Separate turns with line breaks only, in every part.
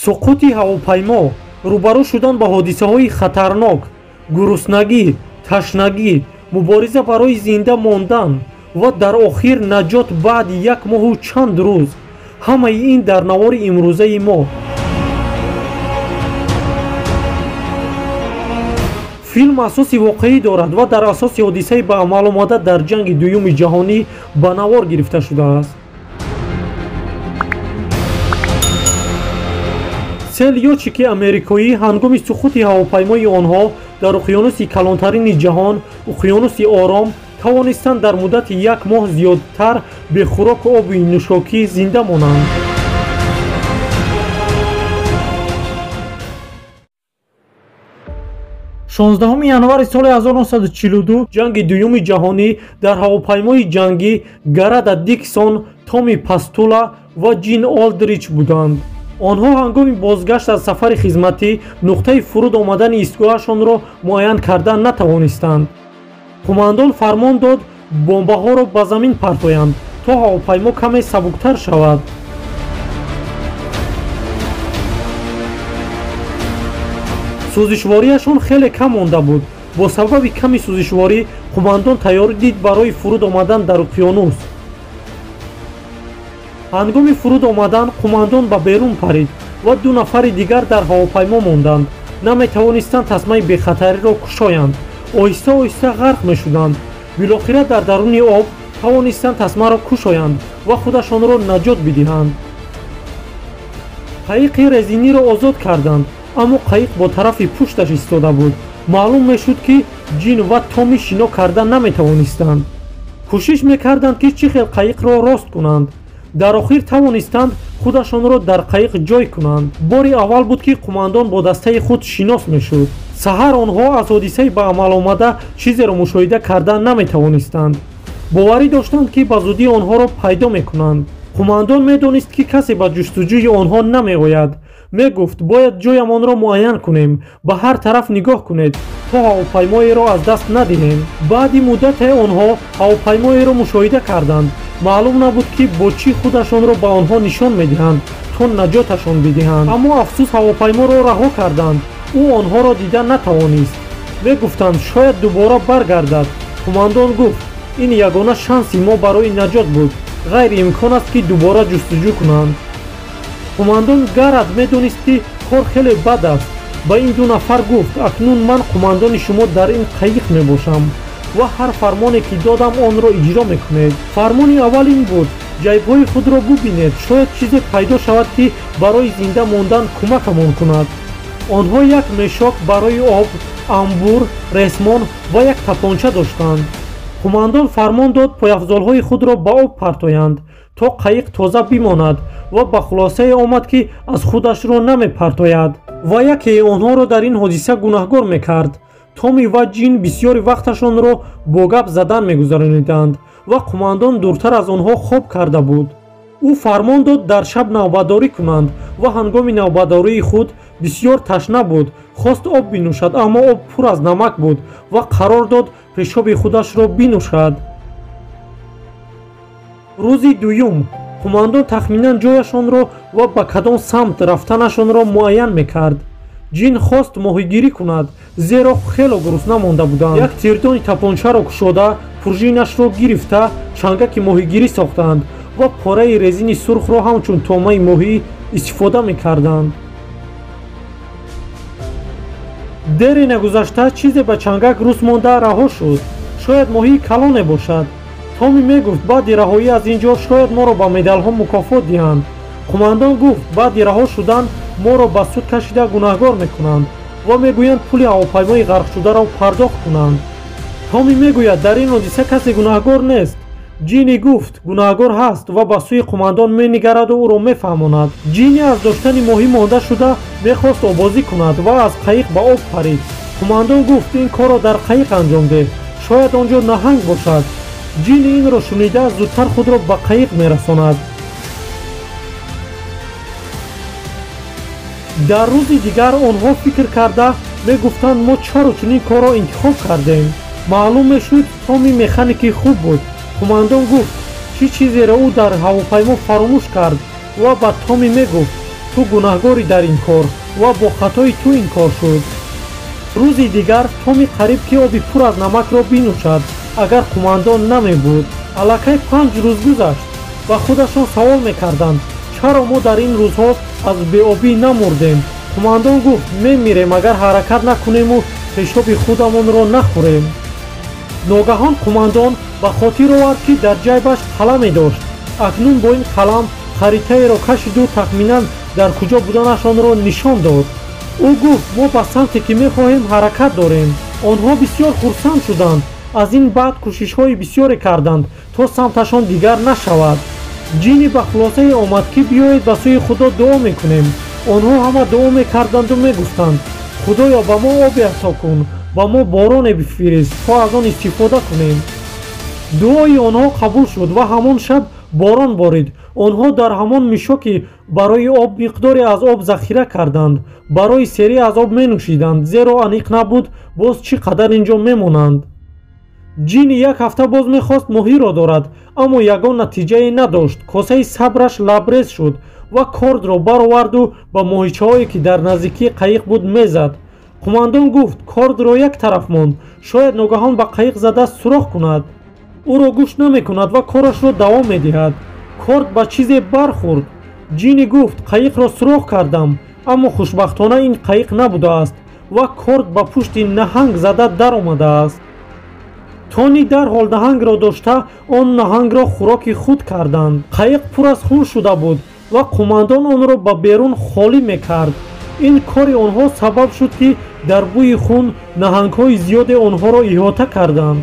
суқути ҳавопаймо рӯбарӯ шудан ба ҳодисаҳои хатарнок, гуруснагӣ, ташнагӣ, мубориза барои зинда мондан ва дар охир наҷот баъди 1 моҳу чанд рӯз. ҳамаи ин дар навори имрӯзаи мо. филм асоси воқеӣ дорад ва дар асоси ҳодисаи ба амал омада дар ҷанги дуюми ҷаҳонӣ ба навор гирифта шудааст. сельётчики америкоӣ ҳангоми суқути ҳавопаймои онҳо дар уқёнуси калонтарини ҷаҳон, уқёнуси ором, тавонистанд дар муддати 1 моҳ зиёдтар бе хӯроку оби нӯшокӣ зинда монанд. 16 январи соли 1942 ҷанги дуюми ҷаҳонӣ дар ҳавопаймои ҷангӣ Гарада Диксон, Томи Пастула ва Ҷин Олдрич буданд. онҳо ҳангоми бозгашт аз сафари хизматӣ нуқтаи фуруд омадани истгоҳашонро муайян кардан натавонистанд. қумандон фармон дод бомбаҳоро ба замин партоянд, то ҳавопаймо каме сабуктар шавад. сӯзишвориашон хеле кам монда буд. бо сабаби ками сӯзишворӣ қумандон тайёрӣ дид барои фуруд омадан дар уқёнус. ҳангоми фуруд омадан қумандон ба берун парид ва 2 нафари дигар дар ҳавопаймо монданд. наметавонистанд тасмаи бехатариро кушоянд. оҳиста оҳиста ғарқ мешуданд. билохира дар даруни об тавонистанд тасмаро кушоянд ва худашонро наҷот бидиҳанд. қайиқи резиниро озод карданд, аммо қайиқ бо тарафи пушташ истода буд. маълум мешуд ки Ҷин ва Томи шино карда наметавонистанд. кӯшиш мекарданд ки чӣ хел қайиқро рост кунанд. дар охир тавонистанд худашонро дар қайиқ ҷой кунанд. бори аввал буд ки қумандон бо дастаи худ шинос мешуд. саҳар онҳо аз ҳодисаи ба амал омада чизеро мушоҳида карда наметавонистанд. боварӣ доштанд ки ба зудӣ онҳоро пайдо мекунанд. қумандон медонист ки касе ба ҷустуҷӯи онҳо намеояд. мегуфт бояд ҷоямонро муайян кунем, ба ҳар тараф нигоҳ кунед, то ҳавопаймоеро аз даст надиҳем. баъди муддате онҳо ҳавопаймоеро мушоҳида карданд. маълум набуд ки бо чӣ худашонро ба онҳо нишон медиҳанд, то наҷоташон бидиҳанд. аммо афсӯс ҳавопайморо раҳо карданд. ӯ онҳоро дида натавонист. мегуфтанд шояд дубора баргардад. қумандон гуфт ин ягона шанси мо барои наҷот буд. ғайриимкон аст ки дубора ҷустуҷӯ кунанд. қумандон Гарад медонист ки кор хеле бад аст. ба ин 2 нафар гуфт акнун ман қумандони шумо дар ин қайиқ мебошам ва ҳар фармоне ки додам онро иҷро мекунед. фармони аввал ин буд: ҷайбҳои худро бубинед, шояд чизе пайдо шавад ки барои зинда мондан кӯмакамон кунад. онҳо як мешок барои об, амбур, ресмон ва як тапонча доштанд. қумандон фармон дод пойафзолҳои худро ба об партоянд, то қайиқ тоза бимонад ва ба хулосае омад ки аз худашро намепартояд ва яке онҳоро дар ин ҳодиса гунаҳгор мекард. Томи ва Ҷин бисёри вақташонро бо гап задан мегузарониданд ва қумандон дуртар аз онҳо хоб карда буд. ӯ фармон дод дар шаб навбатдорӣ кунанд ва ҳангоми навбатдории худ бисёр ташна буд. хост об бинӯшад, аммо об пур аз намак буд ва қарор дод пешоби худашро бинӯшад. рӯзи дуюм қумандон тахминан ҷояшонро ва ба кадом самт рафтанашонро муайян мекард. Ҷин хост моҳигирӣ кунад, зеро хело гурусна монда буданд. як тирдони тапончаро кушода, пружинашро гирифта чангаки моҳигирӣ сохтанд ва пораи резини сурхро ҳамчун томаи моҳӣ истифода мекарданд. дере нагузашта чизе ба чангак рус монда раҳо шуд. шояд моҳии калоне бошад. Томи мегуфт баъди раҳоӣ аз ин ҷо шояд моро ба медалҳо мукофот диҳанд. қумандон гуфт баъди раҳо шудан моро ба суд кашида гунаҳгор мекунанд ва мегӯянд пули ҳавопаймои ғарқшударо пардохт кунанд. Томи мегӯяд дар ин ҳодиса касе гунаҳгор нест. Ҷини гуфт гунаҳгор ҳаст ва ба сӯи қумандон менигараду ӯро мефаҳмонад. Ҷини аз доштани моҳӣ монда шуда мехост обозӣ кунад ва аз қайиқ ба об парид. қумандон гуфт ин корро дар қайиқ анҷом деҳ, шояд он ҷо наҳанг бошад. Ҷини инро шунида зудтар худро ба қайиқ мерасонад. дар рӯзи дигар онҳо фикр карда мегуфтанд мо чаро чунин корро интихоб кардем. маълум мешуд Томи механики хуб буд. қумандон гуфт чӣ чизеро ӯ дар ҳавопаймо фаромӯш кард ва ба Томи мегуфт ту гунаҳгорӣ дар ин кор ва бо хатои ту ин кор шуд. рӯзи дигар Томи қариб ки оби пур аз намакро бинӯшад агар қумандон намебуд. аллакай 5 рӯз гузашт. ба худашон савол мекарданд чаро мо дар ин рӯзҳо аз беобӣ намурдем. қумандон гуфт мемирем агар ҳаракат накунему пешоби худамонро нахӯрем. ногаҳон қумандон ба хотир овард ки дар ҷайбаш қаламе дошт. акнун бо ин қалам харитаеро кашиду тахминан дар куҷо буданашонро нишон дод. ӯ гуфт мо ба самте ки мехоҳем ҳаракат дорем. онҳо бисёр хурсанд шуданд. аз ин баъд кӯшишҳои бисёре карданд то самташон дигар нашавад. ҷинни ба хулосае омад ки биёед ба сӯи худо дуо мекунем. онҳо ҳама дуо мекарданду мегуфтанд худоё ба мо оби ато кун, ба мо бороне бифирист то аз он истифода кунем. дуои онҳо қабул шуд ва ҳамон шаб борон борид. онҳо дар ҳамон мишоки барои об миқдоре аз об захира карданд. барои серӣ аз об менӯшиданд, зеро аниқ набуд боз чӣ қадар инҷо мемонанд. ҷинни як ҳафта боз мехост моҳиро дорад, аммо ягон натиҷае надошт. косаи сабраш лабрез шуд ва кордро бароварду ба моҳичаҳое ки дар наздикии қаиқ буд мезад. қумандон гуфт кордро як тараф монд, шояд ногаҳон ба қаиқ зада сурох кунад. ӯро гӯш намекунад ва корашро давом медиҳад. корд ба чизе бархӯрд. ҷинни гуфт қаиқро сурох кардам, аммо хушбахтона ин қаиқ набудааст ва корд ба пушти наҳанг зада даромадааст. тони дарҳол наҳангро дошта он наҳангро хӯроки худ карданд. қаиқ пур аз хун шуда буд ва қумандон онро ба берун холӣ мекард. ин кори онҳо сабаб шуд ки дар бӯи хун наҳангҳои зиёде онҳоро иҳота карданд.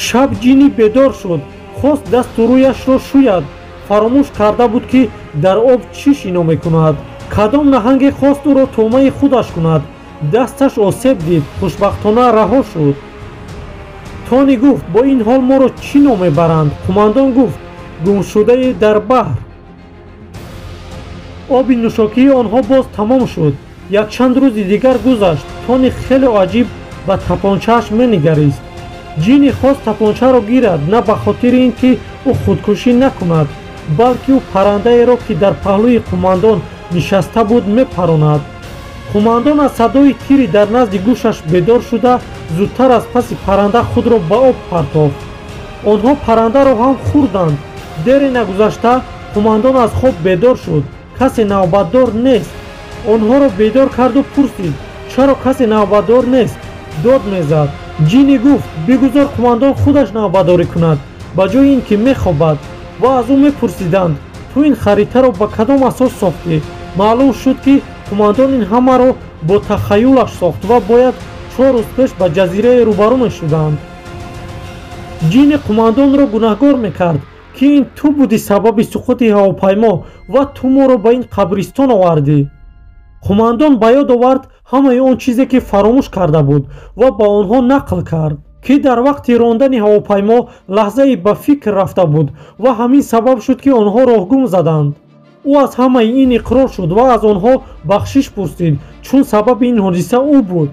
шаб ҷинни бедор шуд, хост дасту рӯяшро шӯяд. фаромӯш карда буд ки дар об чӣ шино мекунад. кадом наҳанге хост ӯро тӯъмаи худаш кунад. дасташ осеб дид, хушбахтона раҳо шуд. тони гуфт бо ин ҳол моро чӣ ном мебаранд? қумандон гуфт гумшудаи дар баҳр. оби нӯшокии онҳо боз тамом шуд. якчанд рӯзи дигар гузашт. тони хеле аҷиб ба тапончааш менигарист. ҷинни хост тапончаро гирад, на ба хотири ин ки ӯ худкушӣ накунад, балки ӯ паррандаеро ки дар паҳлӯи қумандон нишаста буд мепаронад. қумандон аз садои тири дар назди гӯшаш бедор шуда зудтар аз паси парранда худро ба об партофт. онҳо паррандаро ҳам хӯрданд. дере нагузашта қумандон аз хоб бедор шуд. касе навбатдор нест. онҳоро бедор карду пурсид чаро касе навбатдор нест. дод мезад. ҷинни гуфт бигузор қумандон худаш навбатдорӣ кунад ба ҷои ин ки мехобад. ва аз ӯ мепурсиданд ту ин харитаро ба кадом асос сохтӣ? маълум шуд ки қумандон ин ҳамаро бо тахаюлаш сохт ва бояд 4 рӯз пеш ба ҷазираи рӯбарӯ мешуданд. ҷинни қумандонро гунаҳгор мекард ки ин ту будӣ сабаби суқути ҳавопаймо ва ту моро ба ин қабристон овардӣ. қумандон ба ёд овард ҳамаи он чизе ки фаромӯш карда буд ва ба онҳо нақл кард ки дар вақти рондани ҳавопаймо лаҳзае ба фикр рафта буд ва ҳамин сабаб шуд ки онҳо роҳгум заданд. ӯ аз ҳамаи ин иқрор шуд ва аз онҳо бахшиш пурсид, чун сабаби ин ҳодиса ӯ буд.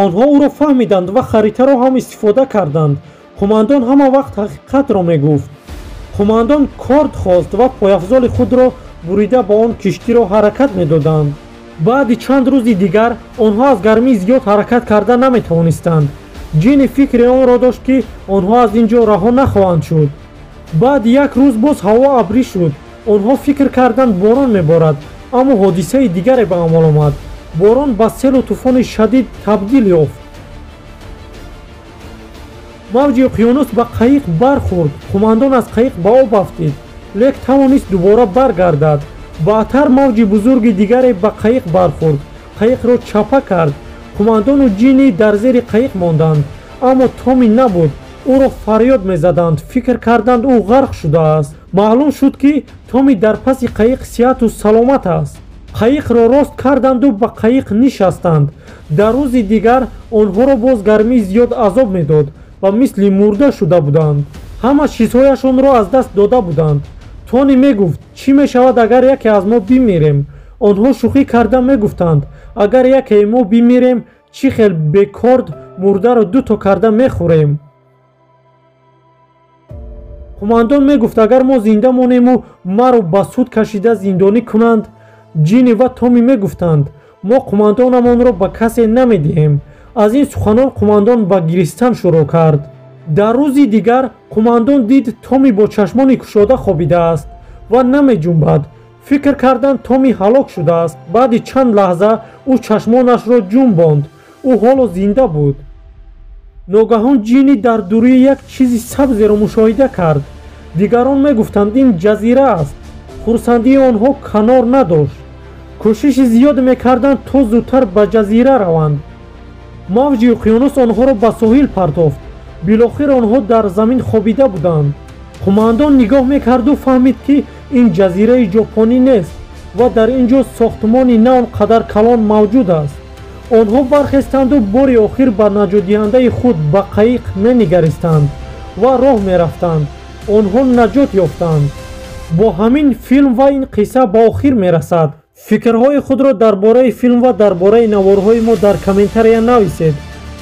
онҳо ӯро фаҳмиданд ва харитаро ҳам истифода карданд. қумандон ҳама вақт ҳақиқатро мегуфт. қумандон корд хост ва пойафзоли худро бурида ба он киштиро ҳаракат медоданд. баъди чанд рӯзи дигар онҳо аз гармӣ зиёд ҳаракат карда наметавонистанд. ҷинни фикри онро дошт ки онҳо аз ин ҷо раҳо нахоҳанд шуд. баъди як рӯз боз ҳаво абрӣ шуд. онҳо фикр карданд борон меборад, аммо ҳодисаи дигаре ба амал омад. борон ба селу тӯфони шадид табдил ёфт. мавҷи уқёнус ба қаиқ бархӯрд. қумандон аз қаиқ ба об афтид, лек тавонист дубора баргардад. баъдтар мавҷи бузурги дигаре ба қаиқ бархӯрд. қаиқро чапа кард. қумандону ҷинни дар зери қаиқ монданд, аммо Томи набуд. ӯро фарёд мезаданд, фикр карданд ӯ ғарқ шудааст. маълум шуд ки Томи дар паси қаиқ сиҳату саломат аст. қаиқро рост карданду ба қаиқ нишастанд. дар рӯзи дигар онҳоро боз гармии зиёд азоб медод ва мисли мурда шуда буданд. ҳама чизҳояшонро аз даст дода буданд. тони мегуфт чӣ мешавад агар яке аз мо бимирем? онҳо шӯхӣ карда мегуфтанд агар якее мо бимирем чӣ хел бекорд мурдаро дуто карда мехӯрем. қумандон мегуфт агар мо зинда монему маро ба суд кашида зиндонӣ кунанд Ҷинни ва Томи мегуфтанд: мо қумандонамонро ба касе намедиҳем. аз ин суханон қумандон ба гиристан шурӯъ кард. дар рӯзи дигар қумандон дид Томи бо чашмони кушода хобидааст ва намеҷунбад. фикр карданд Томи ҳалок шудааст. баъди чанд лаҳза ӯ чашмонашро ҷунбонд. ӯ ҳоло зинда буд. ногаҳон ҷинни дар дурӣ як чизи сабзеро мушоҳида кард. дигарон мегуфтанд ин ҷазира аст. хурсандии онҳо канор надошт. кӯшиши зиёд мекарданд то зудтар ба ҷазира раванд. мавҷи уқёнус онҳоро ба соҳил партофт. билохир онҳо дар замин хобида буданд. қумандон нигоҳ мекарду фаҳмид ки ин ҷазираи ҷопонӣ нест ва дар ин ҷо сохтмони на он қадар калон мавҷуд аст. онҳо бархестанду бори охир ба наҷотдиҳандаи худ ба қайиқ менигаристанд ва роҳ мерафтанд. онҳо наҷот ёфтанд. бо ҳамин филм ва ин қисса ба охир мерасад. фикрҳои худро дар бораи филм ва дар бораи наворҳои мо дар комментария нависед.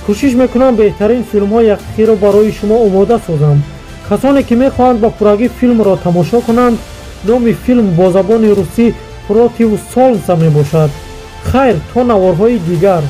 кӯшиш мекунам беҳтарин филмҳои ҳақиқиро барои шумо омода созам. касоне ки мехоҳанд ба пуррагӣ филмро тамошо кунанд, номи филм бо забони русӣ «Против солнца» мебошад. хайр, то наворҳои дигар.